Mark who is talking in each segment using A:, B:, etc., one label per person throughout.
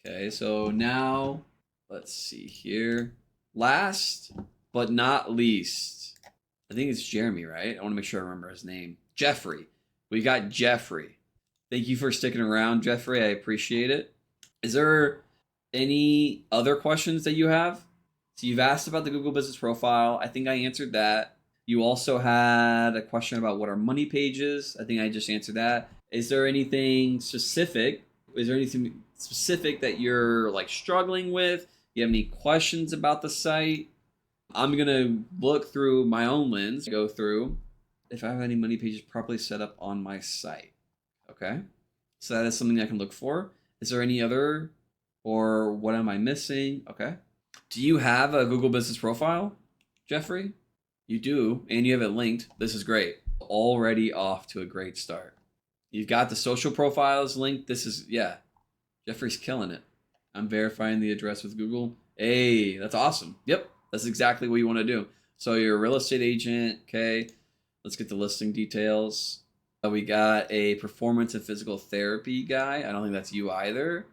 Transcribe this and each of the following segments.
A: Okay, so now let's see here. Last but not least, I think it's Jeremy, right? I want to make sure I remember his name. Jeffrey. We got Jeffrey. Thank you for sticking around, Jeffrey. I appreciate it. Is there any other questions that you have? So you've asked about the Google Business Profile. I think I answered that. You also had a question about what are money pages. I think I just answered that. Is there anything specific? Is there anything specific that you're like struggling with? You have any questions about the site? I'm gonna look through my own lens, go through if I have any money pages properly set up on my site. Okay, so that is something I can look for. Is there any other, or what am I missing? Okay. Do you have a Google Business Profile, Jeffrey? You do, and you have it linked. This is great. Already off to a great start. You've got the social profiles linked. This is, yeah, Jeffrey's killing it. I'm verifying the address with Google. Hey, that's awesome. Yep, that's exactly what you want to do. So you're a real estate agent. Okay, let's get the listing details. We got a performance and physical therapy guy. I don't think that's you either.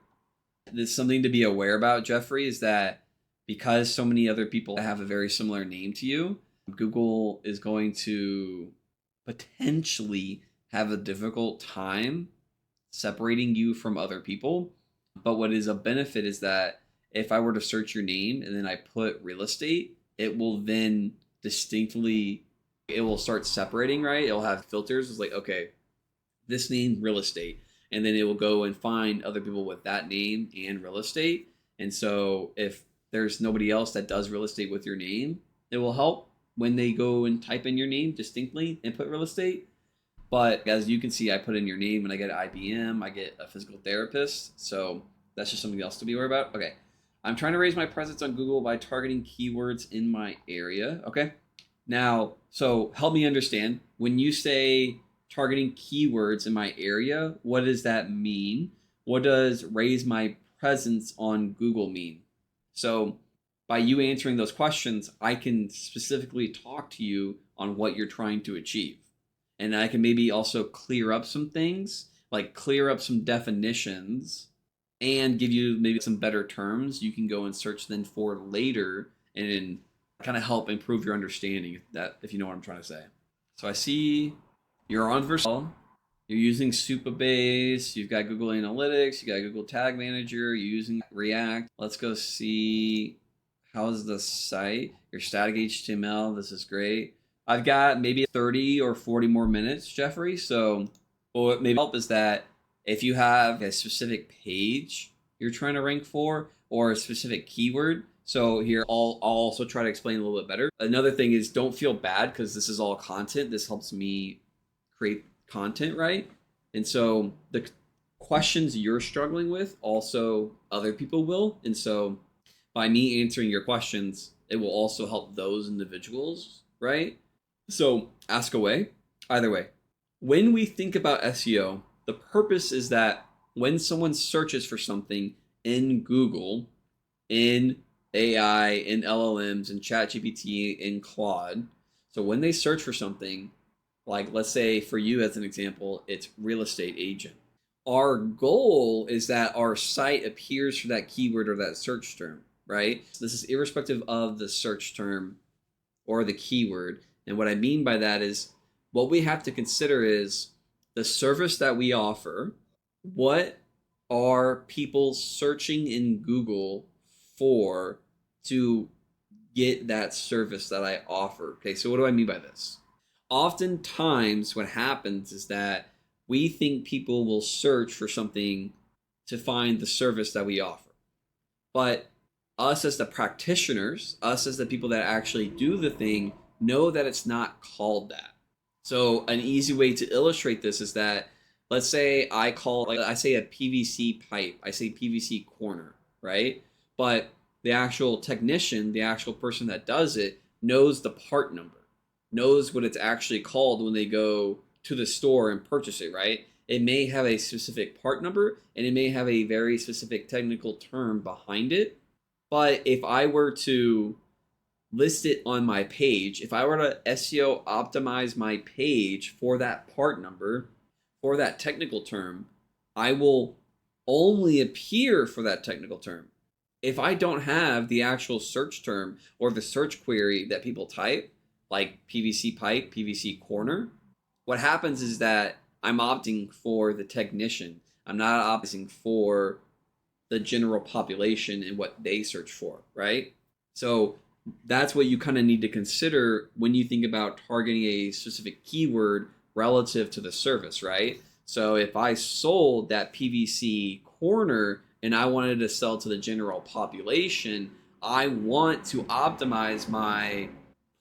A: There's something to be aware about, Jeffrey, is that because so many other people have a very similar name to you, Google is going to potentially have a difficult time separating you from other people. But what is a benefit is that if I were to search your name and then I put real estate, it will then distinctly, it will start separating, right? It'll have filters. It's like, okay, this name, real estate. And then it will go and find other people with that name and real estate. And so if there's nobody else that does real estate with your name, it will help when they go and type in your name distinctly and put real estate. But as you can see, I put in your name and I get IBM, I get a physical therapist. So that's just something else to be aware about. Okay. I'm trying to raise my presence on Google by targeting keywords in my area. Okay. Now, so help me understand. When you say targeting keywords in my area, what does that mean? What does raise my presence on Google mean? So by you answering those questions, I can specifically talk to you on what you're trying to achieve. And I can maybe also clear up some things, like clear up some definitions and give you maybe some better terms you can go and search then for later and kind of help improve your understanding, if you know what I'm trying to say. So I see you're on Vercel, you're using Supabase, you've got Google Analytics, you got Google Tag Manager, you're using React. Let's go see how's the site, your static HTML. This is great. I've got maybe 30 or 40 more minutes, Jeffrey. So what maybe help is that if you have a specific page you're trying to rank for or a specific keyword. So here, I'll also try to explain a little bit better. Another thing is don't feel bad because this is all content. This helps me create content, right? And so the questions you're struggling with, also other people will. And so by me answering your questions, it will also help those individuals, right? So ask away. Either way, when we think about SEO, the purpose is that when someone searches for something in Google, in AI, in LLMs, in ChatGPT, in Claude, so when they search for something, like let's say for you as an example, it's real estate agent. Our goal is that our site appears for that keyword or that search term, right? So this is irrespective of the search term or the keyword. And what I mean by that is what we have to consider is the service that we offer. What are people searching in Google for to get that service that I offer? Okay, so what do I mean by this? Oftentimes, what happens is that we think people will search for something to find the service that we offer. But us as the practitioners, us as the people that actually do the thing, know that it's not called that. So an easy way to illustrate this is that let's say I say a PVC pipe, I say PVC corner, right? But the actual technician, the actual person that does it knows the part number, knows what it's actually called when they go to the store and purchase it, right? It may have a specific part number and it may have a very specific technical term behind it. But if I were to list it on my page, if I were to SEO optimize my page for that part number, for that technical term, I will only appear for that technical term. If I don't have the actual search term or the search query that people type, like PVC pipe, PVC corner, what happens is that I'm opting for the technician. I'm not opting for the general population and what they search for, right? So that's what you kind of need to consider when you think about targeting a specific keyword relative to the service, right? So if I sold that PVC corner and I wanted to sell to the general population, I want to optimize my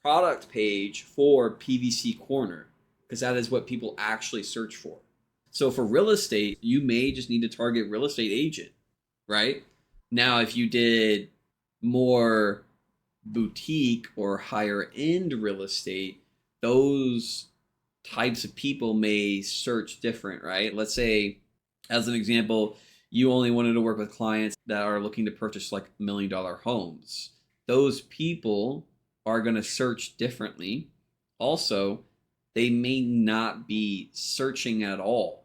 A: product page for PVC corner because that is what people actually search for. So for real estate, you may just need to target real estate agent, right? Now, if you did more boutique or higher end real estate, those types of people may search different, right? Let's say, as an example, you only wanted to work with clients that are looking to purchase like $1 million homes. Those people are going to search differently. Also, they may not be searching at all.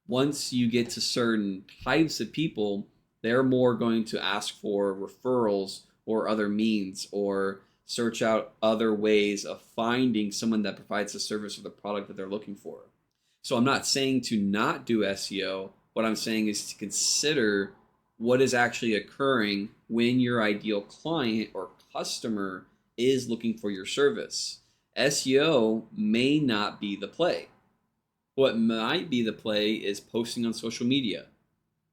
A: Once you get to certain types of people, they're more going to ask for referrals or other means or search out other ways of finding someone that provides the service or the product that they're looking for. So I'm not saying to not do SEO. What I'm saying is to consider what is actually occurring when your ideal client or customer is looking for your service. SEO may not be the play. What might be the play is posting on social media,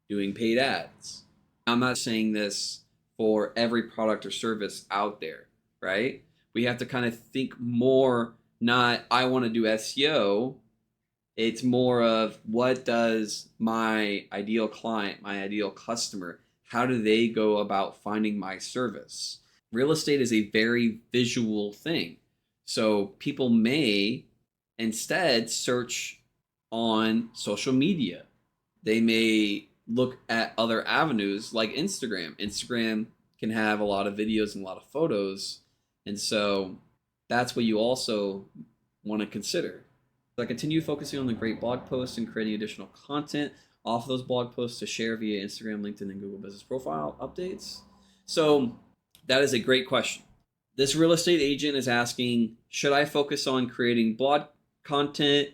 A: doing paid ads. I'm not saying this for every product or service out there, right? We have to kind of think more, not I want to do SEO. It's more of what does my ideal client, my ideal customer, how do they go about finding my service? Real estate is a very visual thing. So people may instead search on social media. They may look at other avenues like Instagram. Instagram can have a lot of videos and a lot of photos. And so that's what you also want to consider. So I continue focusing on the great blog posts and creating additional content off those blog posts to share via Instagram, LinkedIn, and Google Business Profile updates. So that is a great question. This real estate agent is asking, should I focus on creating blog content,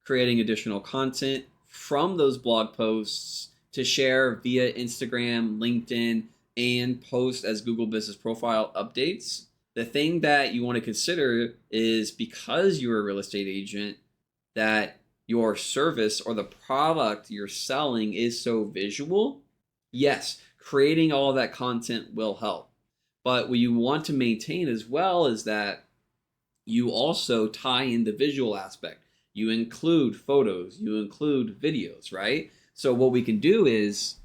A: creating additional content from those blog posts to share via Instagram, LinkedIn, and post as Google Business Profile updates? The thing that you want to consider is because you're a real estate agent, that your service or the product you're selling is so visual. Yes, creating all that content will help. But what you want to maintain as well is that you also tie in the visual aspect. You include photos, you include videos, right? So what we can do is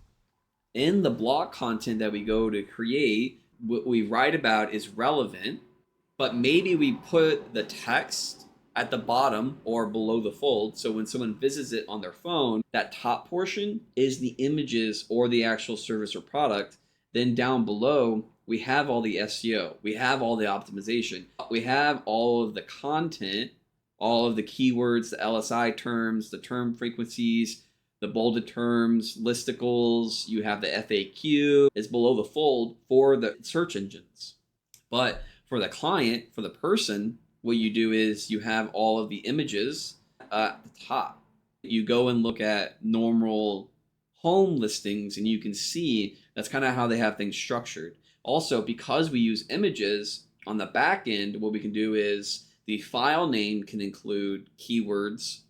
A: in the blog content that we go to create, what we write about is relevant, but maybe we put the text at the bottom or below the fold. So when someone visits it on their phone, that top portion is the images or the actual service or product. Then down below, we have all the SEO, we have all the optimization, we have all of the content, all of the keywords, the LSI terms, the term frequencies, the bolded terms, listicles, you have the FAQ is below the fold for the search engines. But for the client, for the person, what you do is you have all of the images at the top. You go and look at normal home listings and you can see that's kind of how they have things structured. Also, because we use images on the back end, what we can do is the file name can include keywords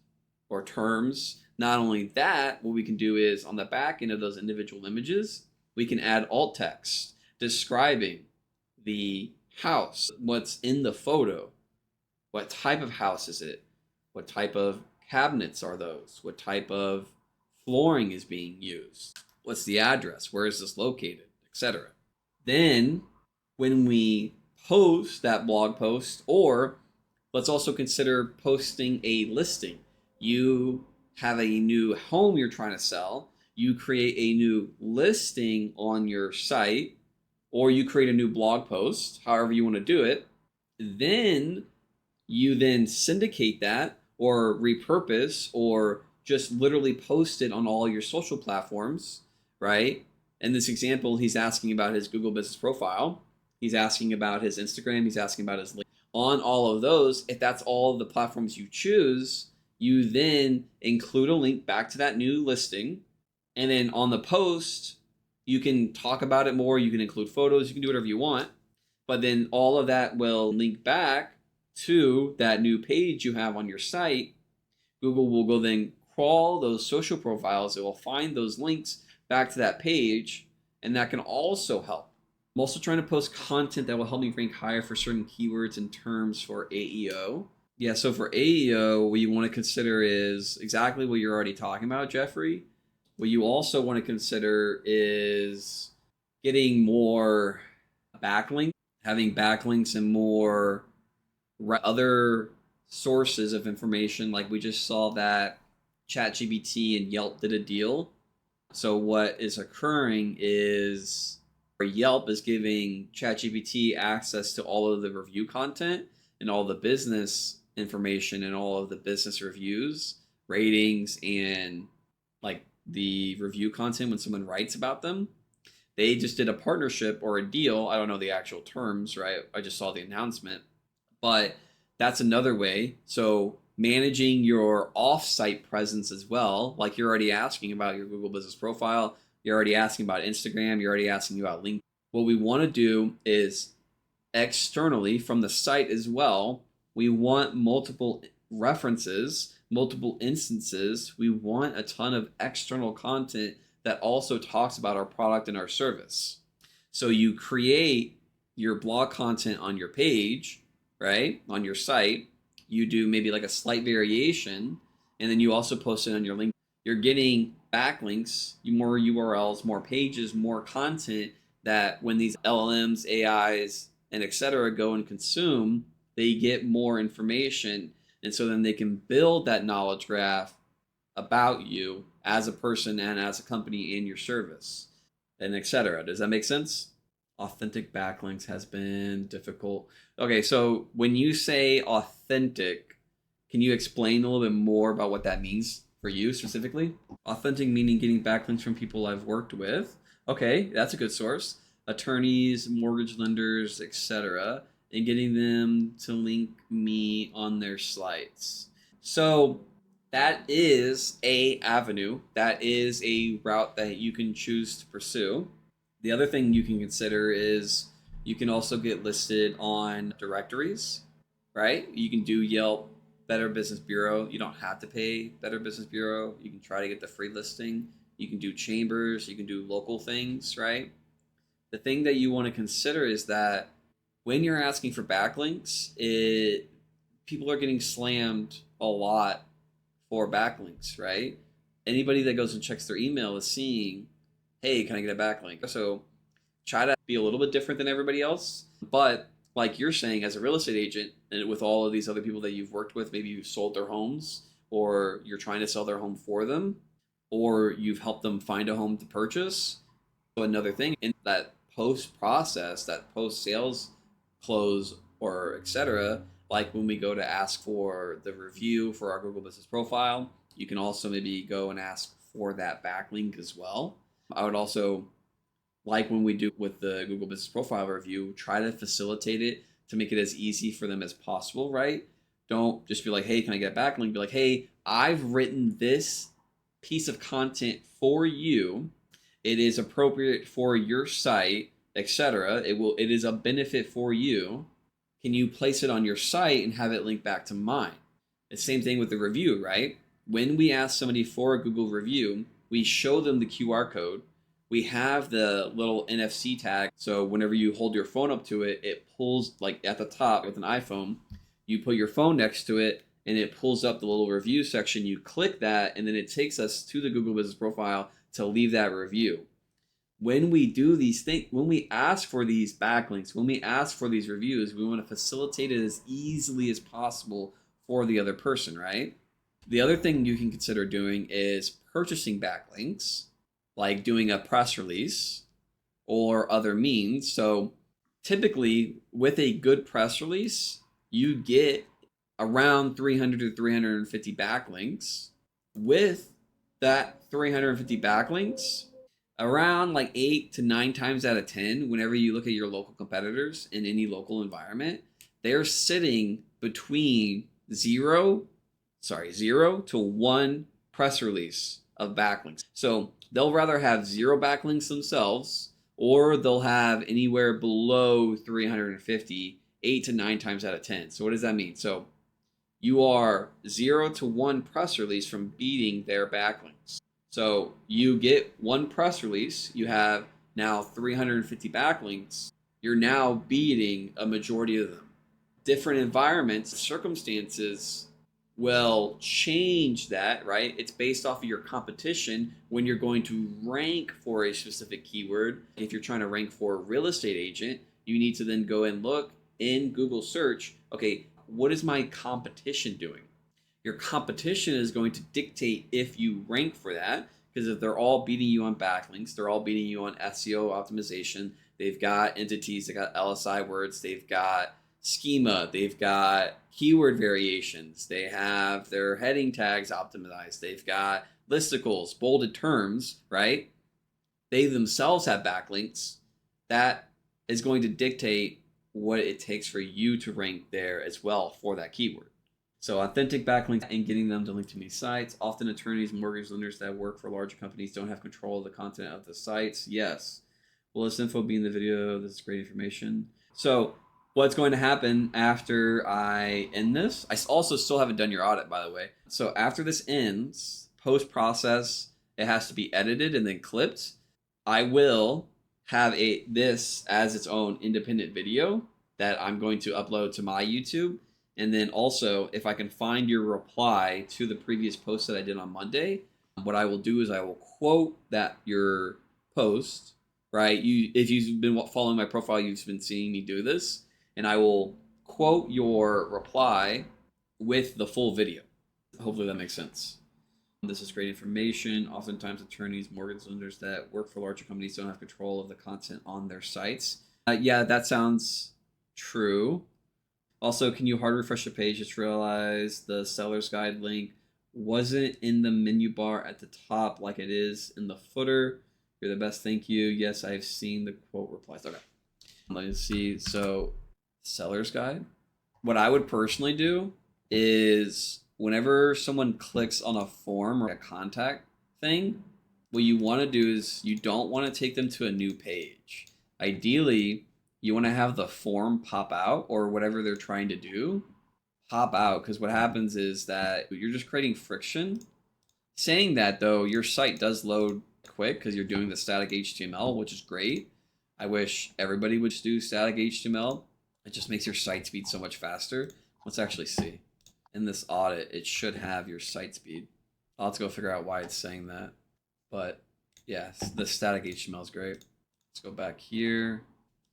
A: or terms. Not only that, what we can do is on the back end of those individual images, we can add alt text describing the house, what's in the photo, what type of house is it, what type of cabinets are those, what type of flooring is being used, what's the address, where is this located, etc. Then when we post that blog post, or let's also consider posting a listing. You have a new home you're trying to sell, you create a new listing on your site, or you create a new blog post, however you want to do it. Then you then syndicate that or repurpose or just literally post it on all your social platforms. right? In this example, he's asking about his Google business profile. He's asking about his Instagram. He's asking about his link. On all of those, if that's all the platforms you choose, you then include a link back to that new listing. And then on the post, you can talk about it more. You can include photos. You can do whatever you want. But then all of that will link back to that new page you have on your site. Google will go then crawl those social profiles. It will find those links back to that page. And that can also help. I'm also trying to post content that will help me rank higher for certain keywords and terms for AEO. Yeah, so for AEO, what you want to consider is exactly what you're already talking about, Jeffrey. What you also want to consider is getting more backlinks, having backlinks and more other sources of information. Like we just saw that ChatGPT and Yelp did a deal. So what is occurring is Yelp is giving ChatGPT access to all of the review content and all the business information and all of the business reviews, ratings, and like the review content when someone writes about them. They just did a partnership or a deal. I don't know the actual terms, right? I just saw the announcement, but that's another way. So managing your off-site presence as well, like you're already asking about your Google business profile, you're already asking about Instagram, you're already asking about LinkedIn. What we want to do is externally from the site as well, we want multiple references, multiple instances. We want a ton of external content that also talks about our product and our service. So you create your blog content on your page, right? On your site. You do maybe like a slight variation, and then you also post it on your link. You're getting backlinks, more URLs, more pages, more content that when these LLMs, AIs, and etc. go and consume, they get more information. And so then they can build that knowledge graph about you as a person and as a company and your service, and etc. Does that make sense? Authentic backlinks has been difficult. Okay, so when you say authentic, can you explain a little bit more about what that means for you specifically? Authentic meaning getting backlinks from people I've worked with. Okay, that's a good source. Attorneys, mortgage lenders, etc., and getting them to link me on their slides. So that is a avenue. That is a route that you can choose to pursue. The other thing you can consider is you can also get listed on directories, right? You can do Yelp, Better Business Bureau. You don't have to pay Better Business Bureau. You can try to get the free listing. You can do chambers. You can do local things, right? The thing that you want to consider is that when you're asking for backlinks, people are getting slammed a lot for backlinks, right? Anybody that goes and checks their email is seeing, hey, can I get a backlink? So try to be a little bit different than everybody else. But like you're saying, as a real estate agent, and with all of these other people that you've worked with, maybe you've sold their homes, or you're trying to sell their home for them, or you've helped them find a home to purchase. So another thing in that post process, that post sales close or etc., like when we go to ask for the review for our Google business profile, you can also maybe go and ask for that backlink as well. I would also, like when we do with the Google business profile review, try to facilitate it to make it as easy for them as possible, right? Don't just be like, hey, can I get a backlink? Be like, hey, I've written this piece of content for you. It is appropriate for your site, etc. It is a benefit for you. Can you place it on your site and have it link back to mine? The same thing with the review, right? When we ask somebody for a Google review, we show them the QR code. We have the little NFC tag. So whenever you hold your phone up to it, it pulls like at the top with an iPhone. You put your phone next to it and it pulls up the little review section. You click that and then it takes us to the Google business profile to leave that review. When we do these things, when we ask for these backlinks, when we ask for these reviews, we want to facilitate it as easily as possible for the other person, right? The other thing you can consider doing is purchasing backlinks, like doing a press release or other means. So typically with a good press release, you get around 300 to 350 backlinks. With that 350 backlinks, around like 8 to 9 times out of 10, whenever you look at your local competitors in any local environment, they're sitting between zero to one press release of backlinks. So they'll rather have 0 backlinks themselves, or they'll have anywhere below 350, 8 to 9 times out of 10. So what does that mean? So you are 0 to 1 press release from beating their backlinks. So you get one press release, you have now 350 backlinks, you're now beating a majority of them. Different environments, circumstances will change that, right? It's based off of your competition when you're going to rank for a specific keyword. If you're trying to rank for a real estate agent, you need to then go and look in Google search, okay, what is my competition doing? Your competition is going to dictate if you rank for that, because if they're all beating you on backlinks, they're all beating you on SEO optimization, they've got entities, they got LSI words, they've got schema, they've got keyword variations, they have their heading tags optimized, they've got listicles, bolded terms, right? They themselves have backlinks. That is going to dictate what it takes for you to rank there as well for that keyword. So authentic backlinks and getting them to link to many sites. Often attorneys, mortgage lenders that work for larger companies don't have control of the content of the sites. Yes. Will this info be in the video? This is great information. So what's going to happen after I end this? I also still haven't done your audit, by the way. So after this ends, post-process, it has to be edited and then clipped. I will have this as its own independent video that I'm going to upload to my YouTube. And then also, if I can find your reply to the previous post that I did on Monday, what I will do is I will quote your post, right? If you've been following my profile, you've been seeing me do this, and I will quote your reply with the full video. Hopefully that makes sense. This is great information. Oftentimes attorneys, mortgage lenders that work for larger companies don't have control of the content on their sites. Yeah, that sounds true. Also, can you hard refresh the page? Just realized the seller's guide link wasn't in the menu bar at the top like it is in the footer. You're the best, thank you. Yes, I've seen the quote replies. Okay, let me see. So, seller's guide. What I would personally do is whenever someone clicks on a form or a contact thing, what you want to do is you don't want to take them to a new page. Ideally, you want to have the form pop out, or whatever they're trying to do pop out, because what happens is that you're just creating friction. Saying that though, your site does load quick because you're doing the static HTML, which is great. I wish everybody would just do static HTML. It just makes your site speed so much faster. Let's actually see. In this audit, it should have your site speed. I'll have to go figure out why it's saying that. But yeah, the static HTML is great. Let's go back here.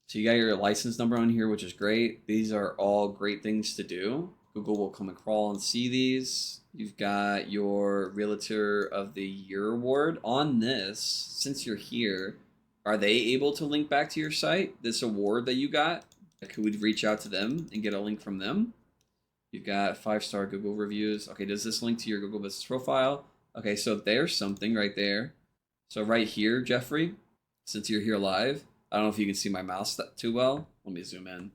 A: So you got your license number on here, which is great. These are all great things to do. Google will come and crawl and see these. You've got your Realtor of the Year award. On this, since you're here, are they able to link back to your site? This award that you got, could we reach out to them and get a link from them? You've got 5-star Google reviews. Okay, does this link to your Google business profile? Okay, so there's something right there. So right here, Jeffrey, since you're here live, I don't know if you can see my mouse too well. Let me zoom in.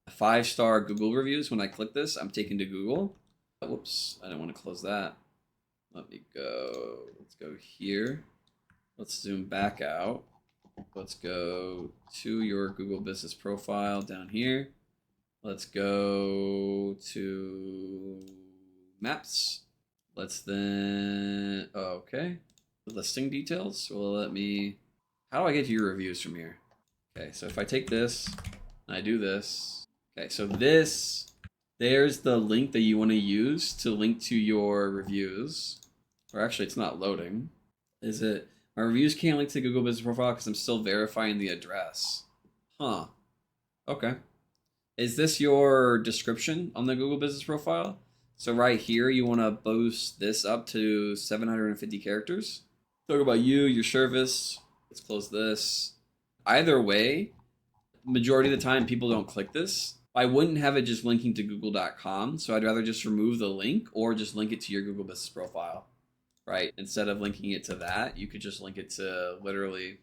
A: 5-star Google reviews. When I click this, I'm taken to Google. Whoops, I didn't want to close that. Let me go. Let's go here. Let's zoom back out. Let's go to your Google business profile down here. Let's go to maps. Let's then, okay. The listing details will let me, how do I get to your reviews from here? Okay, so if I take this and I do this, okay, so there's the link that you want to use to link to your reviews. Or actually, it's not loading. Is it? My reviews can't link to the Google business profile because I'm still verifying the address. Huh. Okay. Is this your description on the Google business profile? So right here, you want to boost this up to 750 characters. Talk about you, your service. Let's close this. Either way, majority of the time, people don't click this. I wouldn't have it just linking to google.com, so I'd rather just remove the link or just link it to your Google business profile, right? Instead of linking it to that, you could just link it to literally,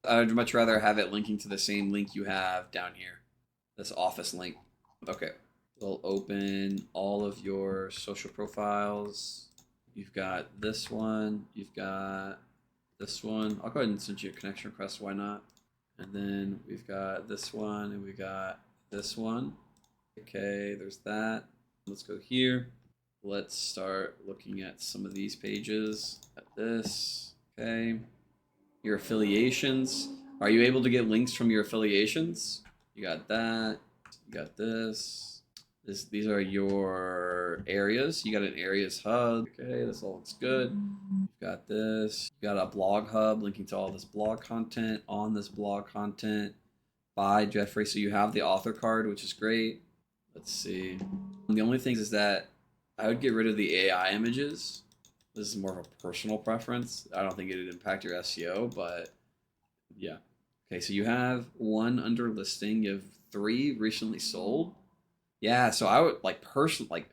A: I would much rather have it linking to the same link you have down here, this office link. Okay, we'll open all of your social profiles. You've got this one, you've got this one. I'll go ahead and send you a connection request, why not? And then we've got this one, and we got this one. Okay, there's that. Let's go here. Let's start looking at some of these pages. Got this. Okay. Your affiliations. Are you able to get links from your affiliations? You got that. You got this. These are your areas. You got an areas hub. Okay, this all looks good. You've got this. You got a blog hub linking to all this blog content on this blog content by Jeffrey. So you have the author card, which is great. Let's see. The only thing is that I would get rid of the AI images. This is more of a personal preference. I don't think it would impact your SEO, but yeah. Okay, so you have one under listing. You have 3 recently sold. Yeah, so I would like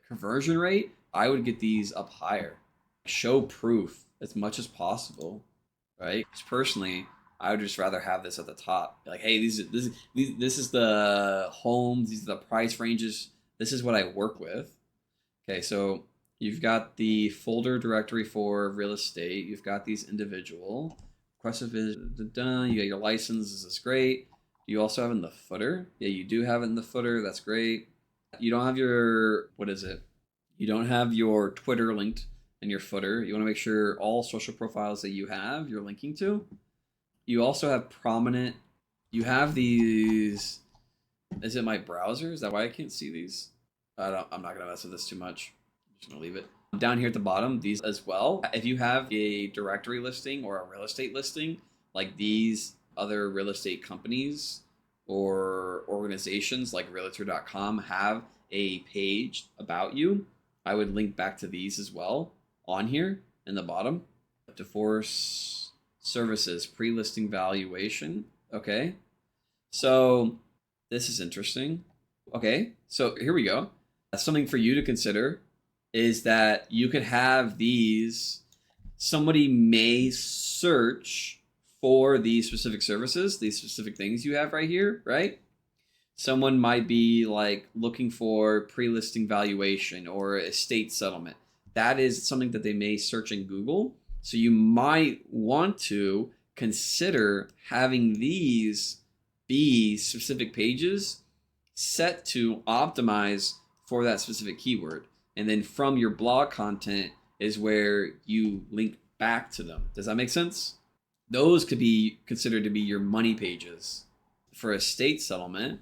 A: conversion rate, I would get these up higher. Show proof as much as possible, right? Because personally, I would just rather have this at the top. Like, hey, this is the homes, these are the price ranges. This is what I work with. Okay, so you've got the folder directory for real estate. You've got these individual. Request a visit, you got your license. This is great. You also have it in the footer. Yeah, you do have it in the footer. That's great. You don't have your, what is it? You don't have your Twitter linked in your footer. You want to make sure all social profiles that you have, you're linking to. You also have prominent, you have these, is it my browser? Is that why I can't see these? I'm not going to mess with this too much. I'm just going to leave it. Down here at the bottom, these as well. If you have a directory listing or a real estate listing, like these other real estate companies or organizations like realtor.com have a page about you, I would link back to these as well on here in the bottom. Divorce services, pre-listing valuation. Okay. So this is interesting. Okay. So here we go. Something for you to consider is that you could have these, somebody may search for these specific services, these specific things you have right here, right? Someone might be like looking for pre-listing valuation or estate settlement. That is something that they may search in Google. So you might want to consider having these be specific pages set to optimize for that specific keyword. And then from your blog content is where you link back to them. Does that make sense? Those could be considered to be your money pages. For estate settlement,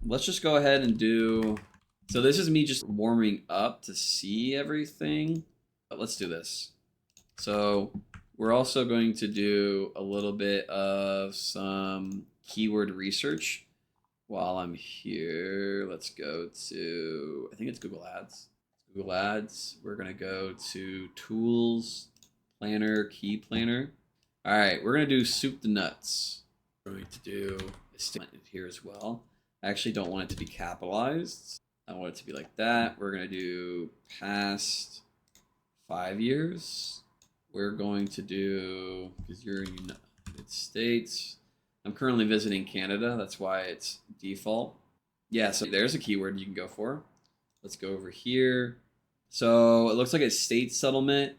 A: let's just go ahead and do, so this is me just warming up to see everything. But let's do this. So we're also going to do a little bit of some keyword research while I'm here. Let's go to, I think it's Google Ads. Google Ads. We're going to go to Tools, Planner, Key Planner. All right, we're going to do soup to nuts. We're going to do estate here as well. I actually don't want it to be capitalized. I want it to be like that. We're going to do past 5 years. We're going to do, because you're in the United States. I'm currently visiting Canada. That's why it's default. Yeah, so there's a keyword you can go for. Let's go over here. So it looks like estate settlement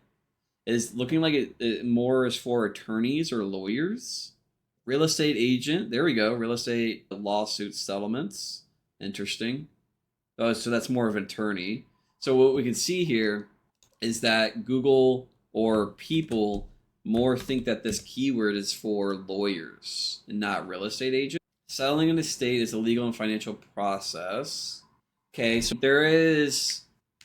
A: is looking like it more is for attorneys or lawyers. Real estate agent. There we go. Real estate lawsuit settlements. Interesting. Oh, so that's more of an attorney. So what we can see here is that Google or people more think that this keyword is for lawyers and not real estate agents. Selling an estate is a legal and financial process. Okay, so there is,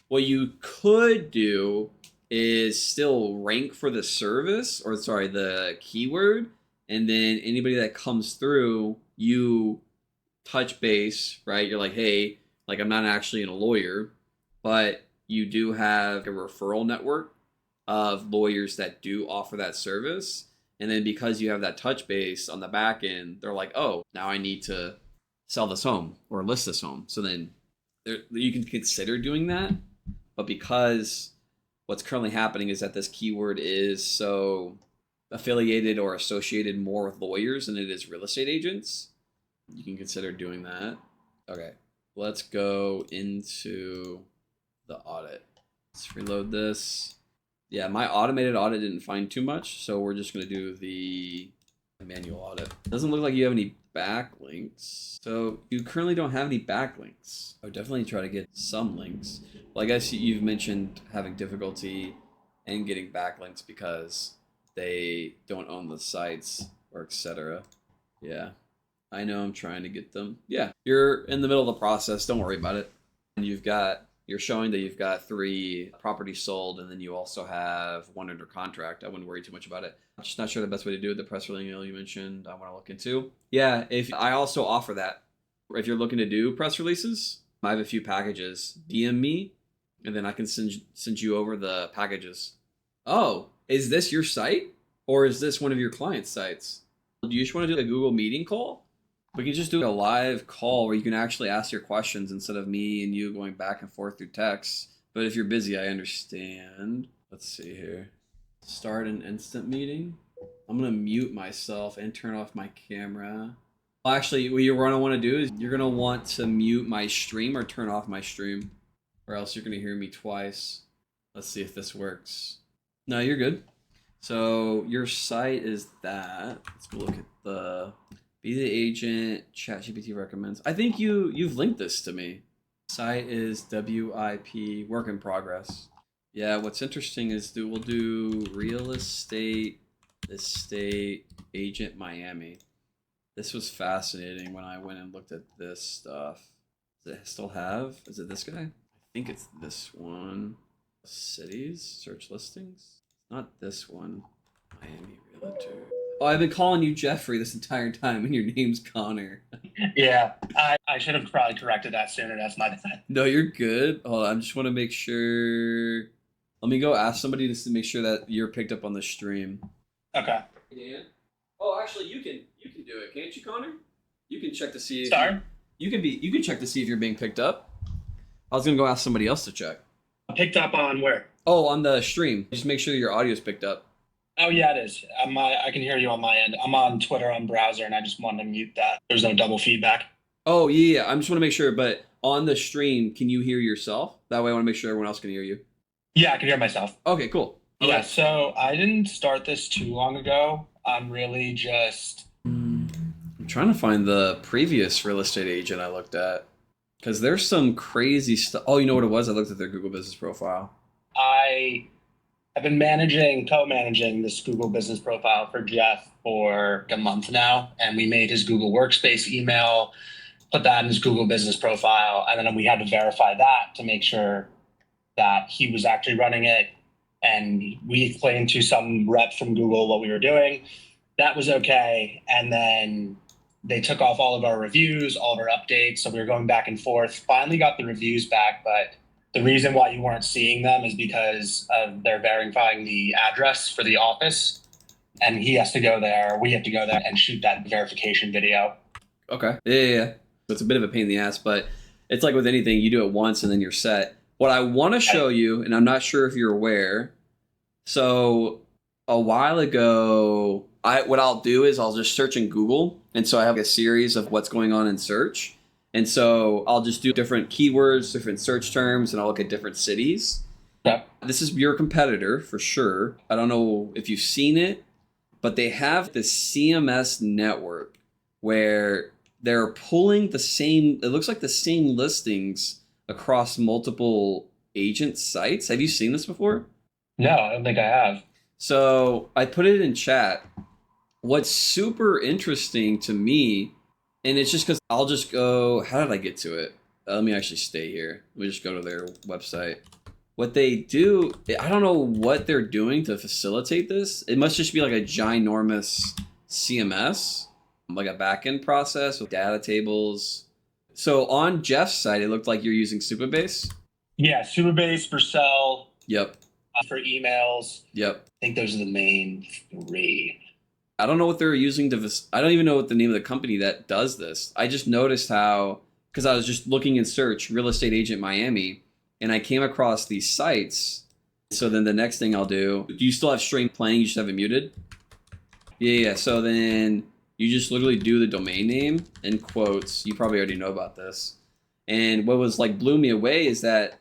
A: what you could do is still rank for the service, or sorry, the keyword, and then anybody that comes through, you touch base, right? You're like, hey, like I'm not actually a lawyer, but you do have a referral network of lawyers that do offer that service. And then because you have that touch base on the back end, they're like, oh, now I need to sell this home or list this home. So then you can consider doing that. But because what's currently happening is that this keyword is so affiliated or associated more with lawyers than it is real estate agents. You can consider doing that. Okay, let's go into the audit. Let's reload this. Yeah, my automated audit didn't find too much, so we're just going to do the manual audit. Doesn't look like you have any backlinks. So you currently don't have any backlinks. I would definitely try to get some links. Well, I guess you've mentioned having difficulty in getting backlinks because they don't own the sites or etc. Yeah, I know I'm trying to get them. Yeah, you're in the middle of the process. Don't worry about it. And you're showing that you've got 3 properties sold, and then you also have 1 under contract. I wouldn't worry too much about it. I'm just not sure the best way to do it. The press release you mentioned, I want to look into. Yeah, if I also offer that. If you're looking to do press releases, I have a few packages. DM me, and then I can send you over the packages. Oh, is this your site? Or is this one of your client's sites? Do you just want to do a Google meeting call? We can just do a live call where you can actually ask your questions instead of me and you going back and forth through text. But if you're busy, I understand. Let's see here. Start an instant meeting. I'm going to mute myself and turn off my camera. Well, actually, what you're going to want to do is you're going to want to mute my stream or turn off my stream, or else you're going to hear me twice. Let's see if this works. No, you're good. So your site is that. Let's go look at the be the agent. ChatGPT recommends. I think you've linked this to me. Site is WIP work in progress. Yeah. What's interesting is we'll do real estate agent Miami. This was fascinating when I went and looked at this stuff. Does it still have? Is it this guy? I think it's this one. Cities search listings. Not this one. Miami Realtor. Oh, I've been calling you Jeffrey this entire time, and your name's Connor.
B: Yeah, I should have probably corrected that sooner. That's my bad.
A: No, you're good. Hold on, I just want to make sure. Let me go ask somebody just to make sure that you're picked up on the stream.
B: Okay.
A: Dan? Oh, actually, you can do it, can't you, Connor? You can check to see.
B: Sorry.
A: You can check to see if you're being picked up. I was gonna go ask somebody else to check.
B: Picked up on where?
A: Oh, on the stream. Just make sure your audio's picked up.
B: Oh, yeah, it is. I can hear you on my end. I'm on Twitter on browser, and I just wanted to mute that. There's no double feedback.
A: Oh, yeah. I just want to make sure. But on the stream, can you hear yourself? That way I want to make sure everyone else can hear you.
B: Yeah, I can hear myself.
A: Okay, cool. Okay.
B: Yeah, so I didn't start this too long ago. I'm really just...
A: I'm trying to find the previous real estate agent I looked at. Because there's some crazy stuff. Oh, you know what it was? I looked at their Google business profile.
B: I've been co-managing this Google business profile for Jeff for a month now, and we made his Google Workspace email, put that in his Google business profile, and then we had to verify that to make sure that he was actually running it. And we explained to some rep from Google what we were doing. That was okay. And then they took off all of our reviews, all of our updates. So we were going back and forth. Finally got the reviews back, but the reason why you weren't seeing them is because they're verifying the address for the office, and he has to go there. We have to go there and shoot that verification video.
A: Okay. Yeah. It's a bit of a pain in the ass, but it's like with anything, you do it once and then you're set. What I want to show you, and I'm not sure if you're aware, so a while ago, what I'll do is I'll just search in Google, and so I have a series of what's going on in search. And so I'll just do different keywords, different search terms, and I'll look at different cities.
B: Yeah.
A: This is your competitor for sure. I don't know if you've seen it, but they have this CMS network where they're pulling the same, it looks like the same listings across multiple agent sites. Have you seen this before?
B: No, I don't think I have.
A: So I put it in chat. What's super interesting to me, and it's just because I'll just go, how did I get to it? Let me actually stay here. Let me just go to their website. What they do, I don't know what they're doing to facilitate this. It must just be like a ginormous CMS, like a backend process with data tables. So on Jeff's site, it looked like you're using Supabase.
B: Yeah, Supabase, Vercel.
A: Yep.
B: For emails.
A: Yep.
B: I think those are the main 3.
A: I don't know what they're using to, I don't even know what the name of the company that does this. I just noticed how, because I was just looking in search, real estate agent Miami, and I came across these sites, So then the next thing I'll do you still have stream playing? You just have it muted? Yeah. So then you just literally do the domain name in quotes. You probably already know about this. And what was like blew me away is that,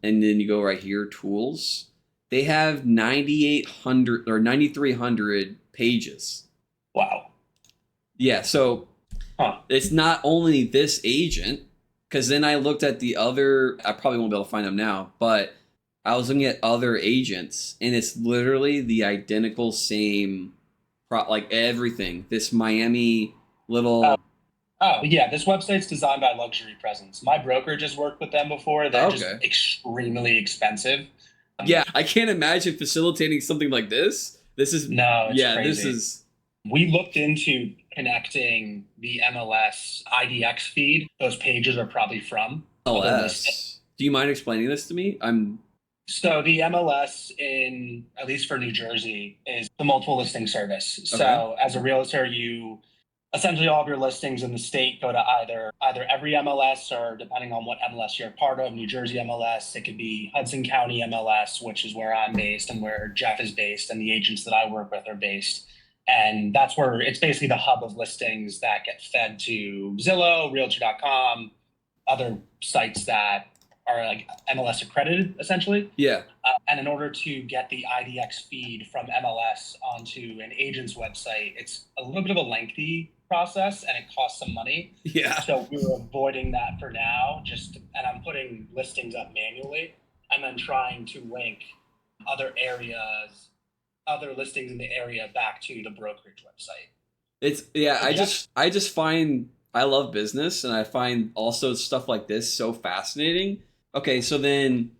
A: and then you go right here, tools. They have 9,800 or 9,300 pages.
B: Wow.
A: Yeah. So it's not only this agent, because then I looked at the other, I probably won't be able to find them now, but I was looking at other agents and it's literally the identical same, like everything. This Miami little.
B: Oh, yeah. This website's designed by Luxury Presence. My broker just worked with them before. They're just extremely expensive.
A: Yeah, I can't imagine facilitating something like this. This is
B: it's crazy.
A: This is.
B: We looked into connecting the MLS IDX feed. Those pages are probably from
A: MLS. Do you mind explaining this to me?
B: So the MLS in, at least for New Jersey, is the multiple listing service. Okay. So as a realtor, you essentially all of your listings in the state go to either every MLS, or depending on what MLS you're a part of, New Jersey MLS, it could be Hudson County MLS, which is where I'm based and where Jeff is based and the agents that I work with are based. And that's where it's basically the hub of listings that get fed to Zillow, Realtor.com, other sites that are like MLS accredited, essentially.
A: Yeah.
B: And in order to get the IDX feed from MLS onto an agent's website, it's a little bit of a lengthy process and it costs some money.
A: Yeah.
B: So we're avoiding that for now. And I'm putting listings up manually and then trying to link other listings in the area back to the brokerage website.
A: I just find I love business and I find also stuff like this so fascinating. Okay, so then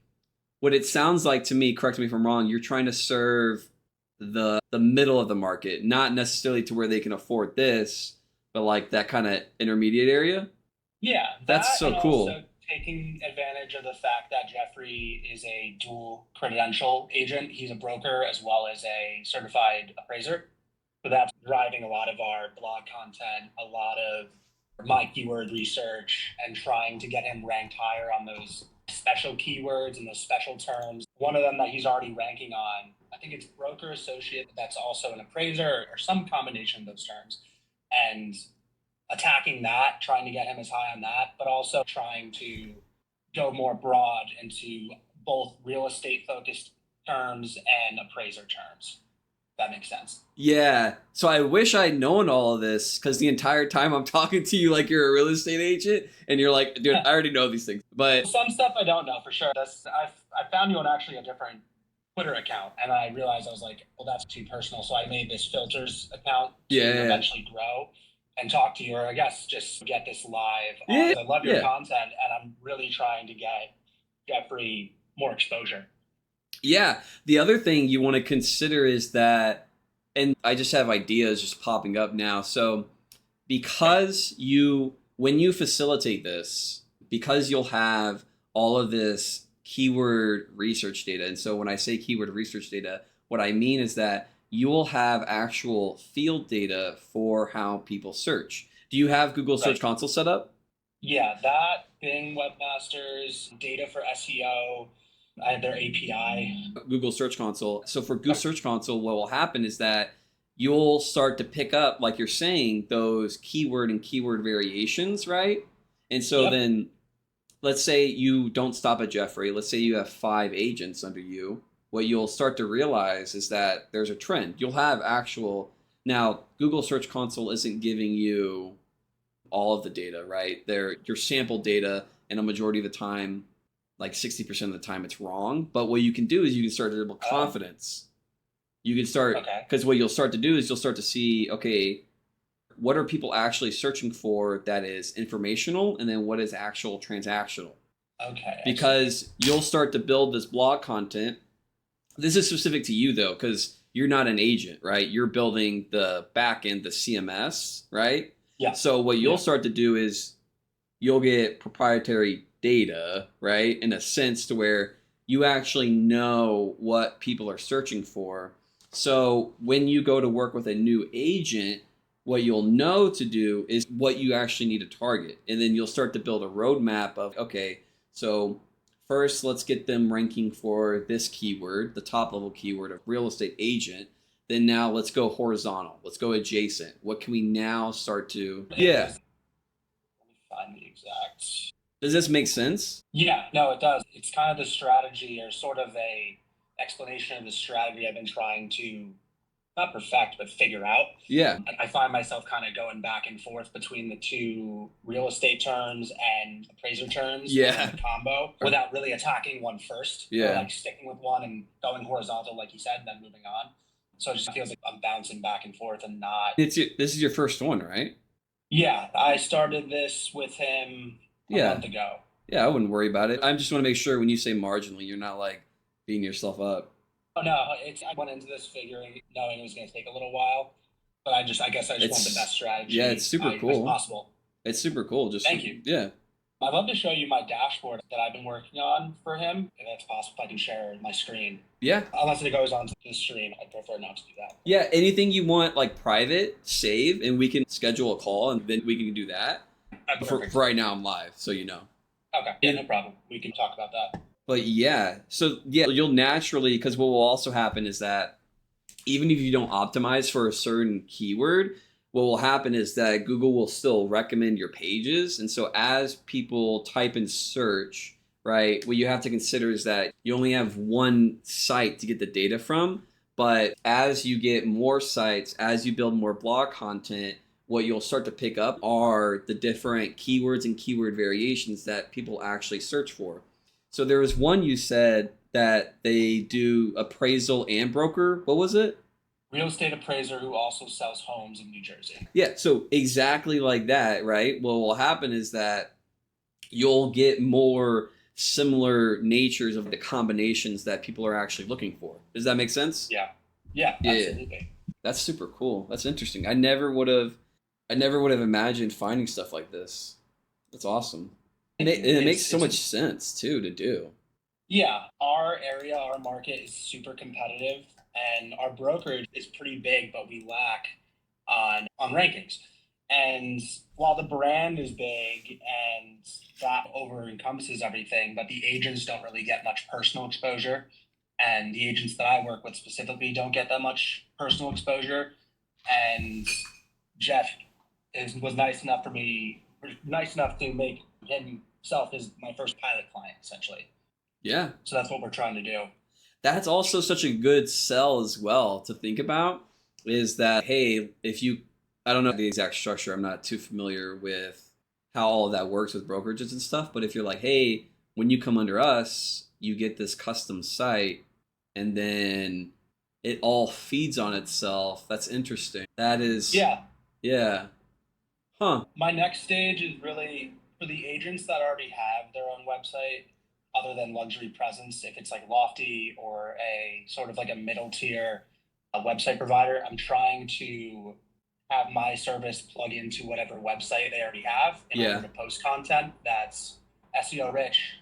A: what it sounds like to me, correct me if I'm wrong, you're trying to serve the middle of the market, not necessarily to where they can afford this, but like that kind of intermediate area.
B: Yeah,
A: that's so cool.
B: Also taking advantage of the fact that Jeffrey is a dual credential agent. He's a broker as well as a certified appraiser. So that's driving a lot of our blog content, a lot of my keyword research, and trying to get him ranked higher on those special keywords and those special terms. One of them that he's already ranking on, I think it's broker associate, that's also an appraiser or some combination of those terms. And attacking that, trying to get him as high on that, but also trying to go more broad into both real estate focused terms and appraiser terms. That makes sense.
A: Yeah. So I wish I'd known all of this, because the entire time I'm talking to you like you're a real estate agent and you're like, dude, I already know these things. But
B: some stuff I don't know for sure. I found you on actually a different Twitter account and I realized I was like, well, that's too personal. So I made this filters account to eventually grow and talk to you, or I guess just get this live. I love your content and I'm really trying to get Jeffrey more exposure.
A: Yeah. The other thing you want to consider is that, and I just have ideas just popping up now. So because when you facilitate this, because you'll have all of this keyword research data. And so when I say keyword research data, what I mean is that you will have actual field data for how people search. Do you have Google Search Console set up?
B: Yeah, that, Bing Webmasters, data for SEO, I have their API.
A: Google Search Console. So for Google Search Console, what will happen is that you'll start to pick up, like you're saying, those keyword and keyword variations, right? And so then let's say you don't stop at Jeffrey. Let's say you have 5 agents under you. What you'll start to realize is that there's a trend. You'll have now Google Search Console isn't giving you all of the data, right? Your sample data, and a majority of the time, like 60% of the time, it's wrong. But what you can do is you can start to build confidence. You can start, because what you'll start to do is you'll start to see, okay, what are people actually searching for that is informational, and then what is actual transactional.
B: Okay.
A: Because you'll start to build this blog content. This is specific to you though, because you're not an agent, right? You're building the back end, the CMS, right?
B: Yeah.
A: So what you'll start to do is you'll get proprietary data, right? In a sense to where you actually know what people are searching for. So when you go to work with a new agent, what you'll know to do is what you actually need to target. And then you'll start to build a roadmap of, okay, so First, let's get them ranking for this keyword, the top level keyword of real estate agent. Then now let's go horizontal. Let's go adjacent. What can we now start to? Yeah.
B: Let me find the exact.
A: Does this make sense?
B: Yeah, no, it does. It's kind of the strategy or sort of a explanation of the strategy I've been trying to not perfect, but figure out.
A: Yeah.
B: And I find myself kind of going back and forth between the two real estate terms and appraiser terms.
A: Yeah.
B: The combo without really attacking one first.
A: Yeah.
B: Or like sticking with one and going horizontal, like you said, and then moving on. So it just feels like I'm bouncing back and forth and not.
A: This is your first one, right?
B: Yeah, I started this with him a month ago.
A: Yeah, I wouldn't worry about it. I just want to make sure when you say marginally, you're not like beating yourself up.
B: Oh no, I went into this figuring knowing it was going to take a little while, but I guess I just want the best strategy.
A: Yeah, it's super cool.
B: As possible.
A: It's super cool. Just
B: thank you.
A: Yeah.
B: I'd love to show you my dashboard that I've been working on for him. If that's possible, if I can share my screen.
A: Yeah.
B: Unless it goes onto the stream, I'd prefer not to do that.
A: Yeah, anything you want like private, save, and we can schedule a call and then we can do that. For right now, I'm live, so you know.
B: Okay, yeah, no problem. We can talk about that.
A: But yeah, so yeah, you'll naturally, because what will also happen is that even if you don't optimize for a certain keyword, what will happen is that Google will still recommend your pages. And so as people type in search, right, what you have to consider is that you only have one site to get the data from. But as you get more sites, as you build more blog content, what you'll start to pick up are the different keywords and keyword variations that people actually search for. So there was one you said that they do appraisal and broker. What was it?
B: Real estate appraiser who also sells homes in New Jersey.
A: Yeah, so exactly like that, right? What will happen is that you'll get more similar natures of the combinations that people are actually looking for. Does that make sense?
B: Yeah. Yeah, absolutely.
A: That's super cool. That's interesting. I never would have imagined finding stuff like this. That's awesome. And it makes so much sense too to do.
B: Yeah, our area, our market is super competitive, and our brokerage is pretty big, but we lack on rankings. And while the brand is big and that over encompasses everything, but the agents don't really get much personal exposure. And the agents that I work with specifically don't get that much personal exposure. And Jeff was nice enough to make himself as my first pilot client, essentially.
A: Yeah.
B: So that's what we're trying to do.
A: That's also such a good sell as well to think about, is that, hey, I don't know the exact structure. I'm not too familiar with how all of that works with brokerages and stuff. But if you're like, hey, when you come under us, you get this custom site and then it all feeds on itself. That's interesting. That is.
B: Yeah.
A: Yeah. Huh.
B: My next stage is really for the agents that already have their own website, other than luxury presence. If it's like Lofty or a sort of like a middle tier website provider, I'm trying to have my service plug into whatever website they already have in order to post content that's SEO rich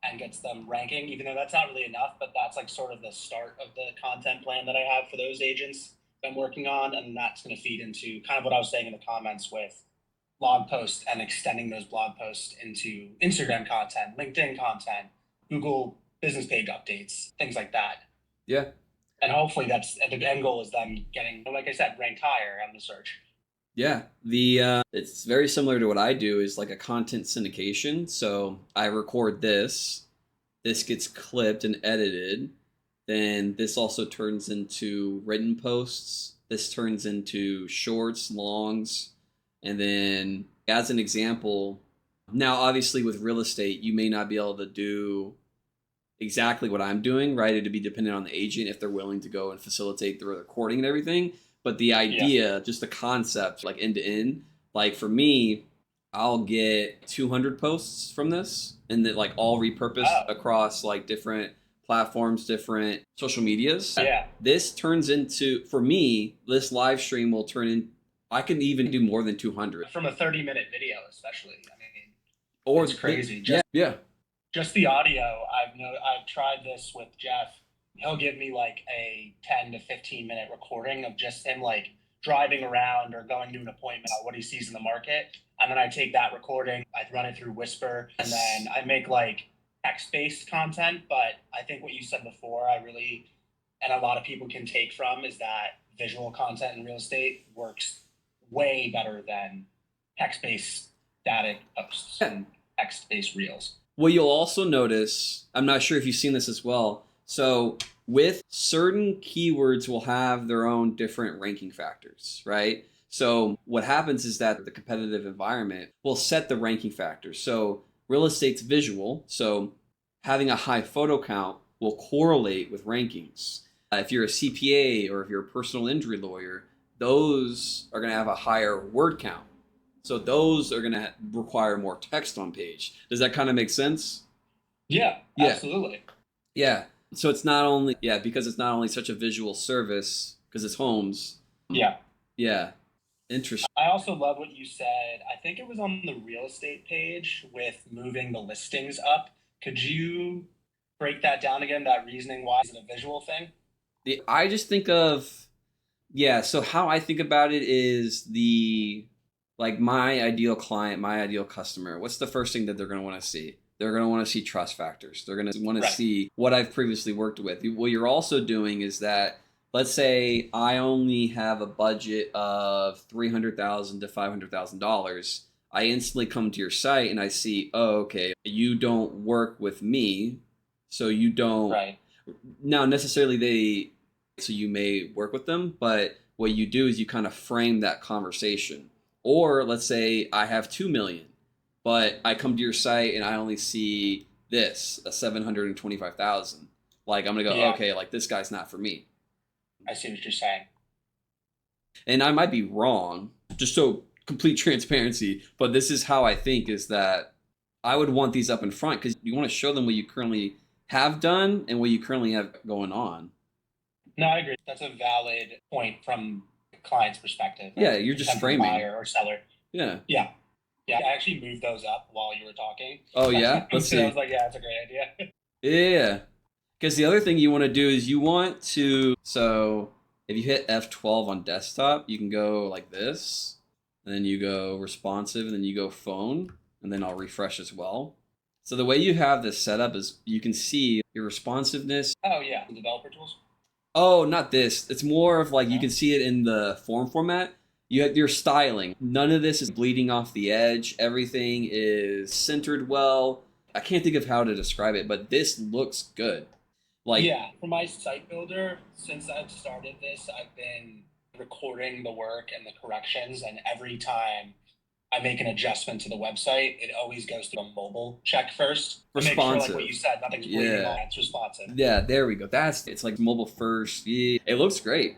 B: and gets them ranking, even though that's not really enough, but that's like sort of the start of the content plan that I have for those agents I'm working on. And that's going to feed into kind of what I was saying in the comments with blog posts and extending those blog posts into Instagram content, LinkedIn content, Google business page updates, things like that.
A: Yeah.
B: And hopefully the end goal is them getting, like I said, ranked higher on the search.
A: Yeah, it's very similar to what I do, is like a content syndication. So I record this gets clipped and edited, then this also turns into written posts. This turns into shorts, longs, and then as an example, now obviously with real estate, you may not be able to do exactly what I'm doing, right? It'd be dependent on the agent if they're willing to go and facilitate the recording and everything. But the idea, just the concept, like end to end, like for me, I'll get 200 posts from this and then like all repurposed across like different platforms, different social medias.
B: Yeah.
A: This turns into, for me, this live stream will turn in, I can even do more than 200.
B: From a 30-minute video, especially. I mean,
A: or
B: it's crazy.
A: Just
B: the audio, I've tried this with Jeff. He'll give me like a 10 to 15 minute recording of just him like driving around or going to an appointment, what he sees in the market. And then I take that recording, I run it through Whisper, and then I make like text-based content, but I think what you said before, and a lot of people can take from is that visual content in real estate works way better than text-based static posts and text-based reels.
A: What you'll also notice, I'm not sure if you've seen this as well. So with certain keywords will have their own different ranking factors, right? So what happens is that the competitive environment will set the ranking factors. So real estate's visual, so having a high photo count will correlate with rankings. If you're a CPA or if you're a personal injury lawyer, those are going to have a higher word count. So those are going to require more text on page. Does that kind of make sense?
B: Yeah, absolutely.
A: Yeah. So it's not only, because it's not only such a visual service, because it's homes.
B: Yeah.
A: Yeah. Interesting.
B: I also love what you said. I think it was on the real estate page with moving the listings up. Could you break that down again, that reasoning why? Is it a visual thing?
A: I just think of, so how I think about it is like my ideal client, my ideal customer, what's the first thing that they're going to want to see? They're going to want to see trust factors. They're going to want to see what I've previously worked with. What you're also doing is that, let's say I only have a budget of $300,000 to $500,000. I instantly come to your site and I see, oh, okay, you don't work with me, so you don't.
B: Right.
A: Now, necessarily so you may work with them, but what you do is you kind of frame that conversation. Or let's say I have 2 million, but I come to your site and I only see this, a 725,000. Like, I'm going to go, okay, like this guy's not for me.
B: I see what you're saying.
A: And I might be wrong, just so complete transparency, but this is how I think, is that I would want these up in front because you want to show them what you currently have done and what you currently have going on.
B: No, I agree. That's a valid point from the client's perspective.
A: Yeah, you're just framing.
B: Buyer or seller.
A: Yeah.
B: Yeah. Yeah, I actually moved those up while you were talking.
A: Oh, yeah? Let's see.
B: I was like, yeah, that's a great idea.
A: Yeah. Because the other thing you want to do is you want to, so if you hit F12 on desktop, you can go like this, and then you go responsive, and then you go phone, and then I'll refresh as well. So the way you have this set up is you can see your responsiveness.
B: Oh, yeah. Developer tools?
A: Oh, not this. It's more of like you can see it in the form format. You have your styling. None of this is bleeding off the edge. Everything is centered well. I can't think of how to describe it, but this looks good. Like,
B: yeah, for my site builder, since I've started this, I've been recording the work and the corrections, and every time I make an adjustment to the website, it always goes through a mobile check first.
A: Responsive.
B: Make sure, like what you said, nothing's bleeding on, it's responsive.
A: Yeah, there we go. It's like mobile first. Yeah. It looks great.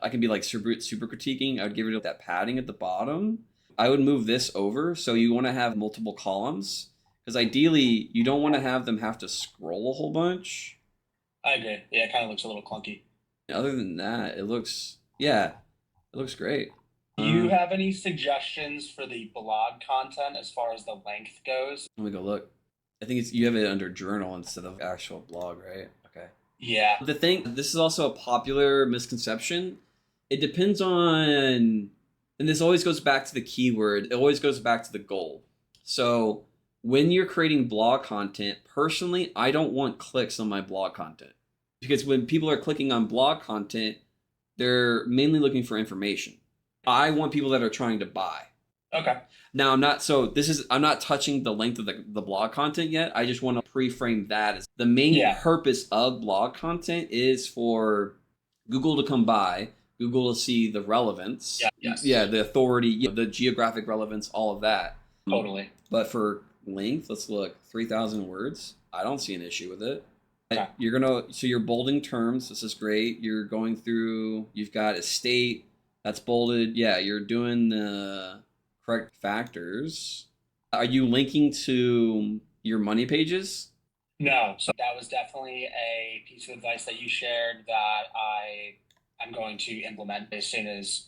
A: I can be like super critiquing, I would give it that padding at the bottom. I would move this over. So you want to have multiple columns because ideally you don't want to have them have to scroll a whole bunch.
B: I agree. Yeah, it kind of looks a little clunky.
A: Other than that, it looks great.
B: Do you have any suggestions for the blog content as far as the length goes?
A: Let me go look. I think you have it under journal instead of actual blog, right? Okay.
B: Yeah.
A: This is also a popular misconception. It depends on, and this always goes back to the keyword. It always goes back to the goal. So when you're creating blog content, personally, I don't want clicks on my blog content because when people are clicking on blog content, they're mainly looking for information. I want people that are trying to buy.
B: Okay.
A: Now I'm not touching the length of the blog content yet. I just want to pre-frame that as the main purpose of blog content is for Google to come by, Google to see the relevance. Yeah, the authority, the geographic relevance, all of that.
B: Totally.
A: But for length, let's look, 3,000 words. I don't see an issue with it.
B: Okay.
A: You're bolding terms. This is great. You're going through, you've got estate, that's bolded. Yeah, you're doing the correct factors. Are you linking to your money pages?
B: No. So that was definitely a piece of advice that you shared that I'm going to implement as soon as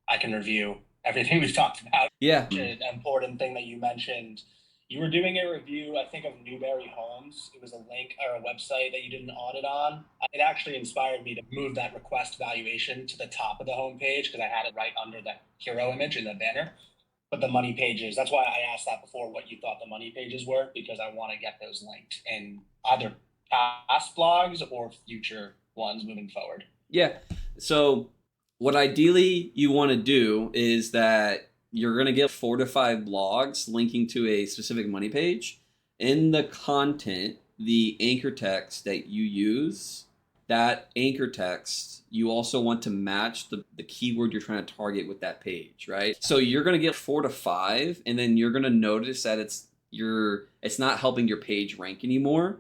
B: I can review everything we've talked about.
A: Yeah.
B: An important thing that you mentioned. You were doing a review, I think, of Newberry Homes. It was a link or a website that you did an audit on. It actually inspired me to move that request valuation to the top of the homepage because I had it right under the hero image in the banner. But the money pages, that's why I asked that before, what you thought the money pages were, because I want to get those linked in either past blogs or future ones moving forward.
A: Yeah. So what ideally you want to do is that you're going to get 4 to 5 blogs linking to a specific money page. In the content, the anchor text that you use, that anchor text, you also want to match the keyword you're trying to target with that page, right? So you're going to get 4 to 5, and then you're going to notice that it's not helping your page rank anymore,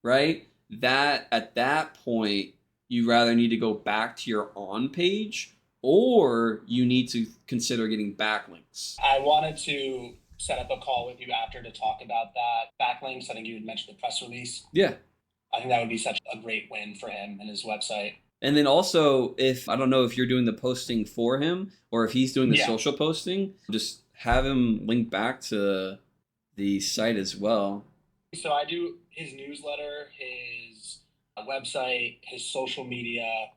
A: right? That at that point, you rather need to go back to your on page, or you need to consider getting backlinks.
B: I wanted to set up a call with you after to talk about that. Backlinks, I think you had mentioned the press release.
A: Yeah.
B: I think that would be such a great win for him and his website.
A: And then also, if I don't know if you're doing the posting for him or if he's doing the
B: Yeah.
A: social posting, just have him link back to the site as well.
B: So I do his newsletter, his website, his social media,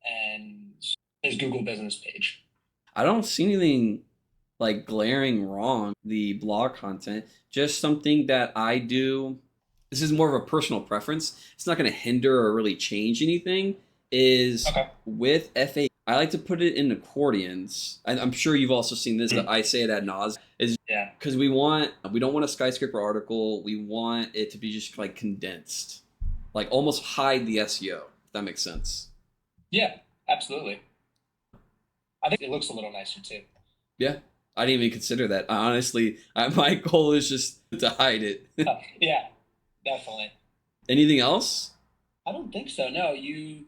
B: and his Google business page.
A: I don't see anything like glaring wrong, the blog content, just something that I do. This is more of a personal preference. It's not going to hinder or really change anything. Is
B: Okay.
A: with FA, I like to put it in accordions. I'm sure you've also seen this. I say it ad nauseam. Is
B: Yeah.
A: because we don't want a skyscraper article. We want it to be just like condensed, like almost hide the SEO. If that makes sense.
B: Yeah, absolutely. I think it looks a little nicer too.
A: Yeah, I didn't even consider that. Honestly, my goal is just to hide it.
B: Yeah, definitely.
A: Anything else?
B: I don't think so. No, you've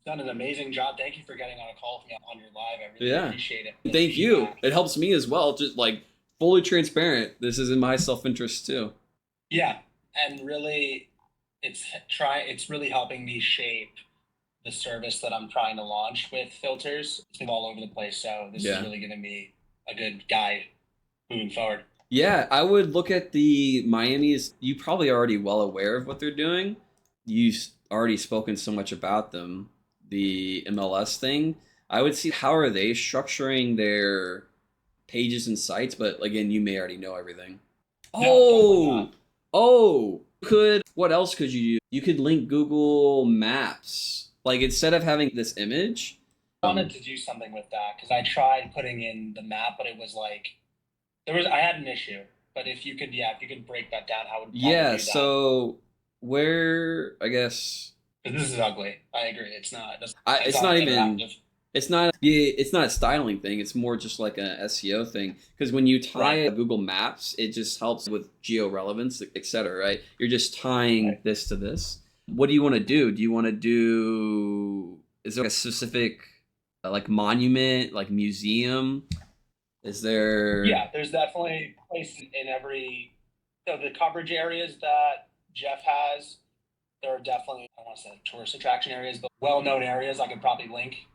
B: done an amazing job. Thank you for getting on a call with me on your live. I really
A: Yeah.
B: appreciate it.
A: Thank you. It helps me as well. Just like fully transparent. This is in my self-interest too.
B: Yeah, and really, it's really helping me shape the service that I'm trying to launch with filters. It's been all over the place, so this is really giving me a good guide moving forward.
A: Yeah, I would look at the Miami's. You probably already well aware of what they're doing. You've already spoken so much about them. The MLS thing. I would see how are they structuring their pages and sites, but again, you may already know everything.
B: No, definitely not.
A: What else could you do? You could link Google Maps. Like instead of having this image.
B: I wanted to do something with that because I tried putting in the map, but it was like I had an issue. But if you could break that down, how would do that?
A: So where I guess
B: 'Cause this is ugly. I agree. It's not.
A: it's not even.
B: interactive.
A: It's not a styling thing. It's more just like a SEO thing. Because when you tie
B: Right.
A: Google Maps, it just helps with geo relevance, etc. Right? You're just tying this to this. What do you want to do? Do you want to do? Is there a specific like monument, like museum? Is there?
B: Yeah, there's definitely places in every. So the coverage areas that Jeff has, there are definitely, I don't want to say tourist attraction areas, but well-known areas I could probably link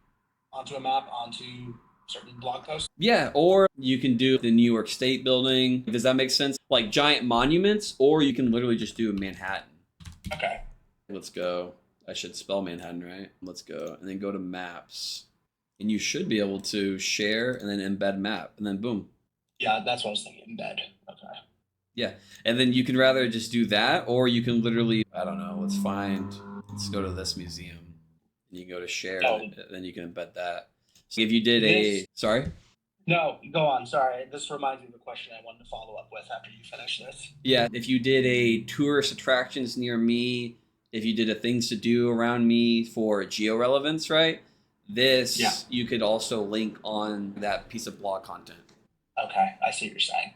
B: onto a map, onto certain blog posts.
A: Yeah, or you can do the New York State building. Does that make sense? Like giant monuments, or you can literally just do Manhattan.
B: Okay.
A: Let's go. I should spell Manhattan right. Let's go. And then go to maps. And you should be able to share and then embed map. And then boom.
B: Yeah, that's what I was thinking. Embed. Okay.
A: Yeah. And then you can rather just do that, or you can literally, I don't know, let's go to this museum. And you can go to share, and then you can embed that. So if you did sorry?
B: No, go on. Sorry. This reminds me of a question I wanted to follow up with after you finish this.
A: Yeah, if you did a tourist attractions near me, if you did a things to do around me for geo relevance, right? You could also link on that piece of blog content.
B: Okay, I see what you're saying.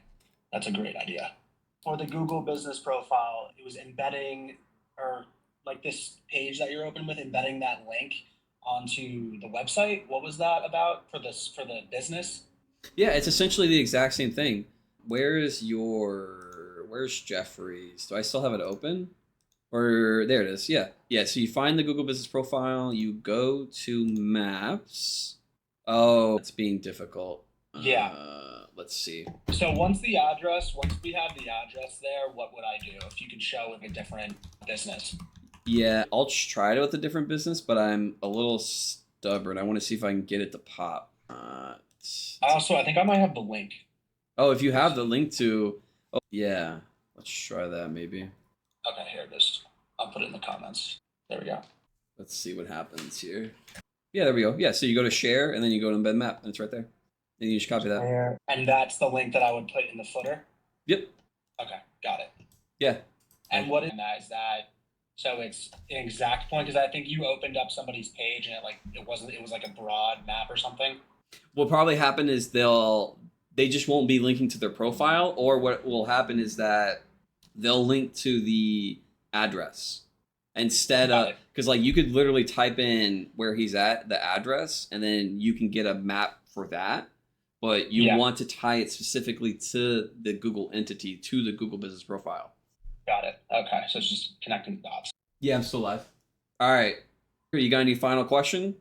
B: That's a great idea. For the Google business profile, it was embedding, or like this page that you're open with, embedding that link onto the website. What was that about for the business?
A: Yeah, it's essentially the exact same thing. Where's Jeffrey's? Do I still have it open? Or there it is. Yeah. Yeah. So you find the Google business profile, you go to maps. Oh, it's being difficult.
B: Yeah.
A: Let's see.
B: So once we have the address there, what would I do if you could show with a different business?
A: Yeah, I'll try it with a different business, but I'm a little stubborn. I want to see if I can get it to pop.
B: Also, I think I might have the link.
A: Oh, if you have the link to, oh, yeah, let's try that maybe.
B: Okay, here it is. I'll put it in the comments. There we go.
A: Let's see what happens here. Yeah, there we go. Yeah, so you go to share and then you go to embed map and it's right there. And you just copy that.
B: And that's the link that I would put in the footer?
A: Yep.
B: Okay, got it.
A: Yeah.
B: And what is that? So it's an exact point, because I think you opened up somebody's page and it was like a broad map or something.
A: What probably happen is they just won't be linking to their profile, or what will happen is that they'll link to the address instead of, because like you could literally type in where he's at, the address, and then you can get a map for that, but you want to tie it specifically to the Google entity, to the Google business profile.
B: Got it. Okay, so it's just connecting the dots.
A: Yeah, I'm still live. All right, you got any final question?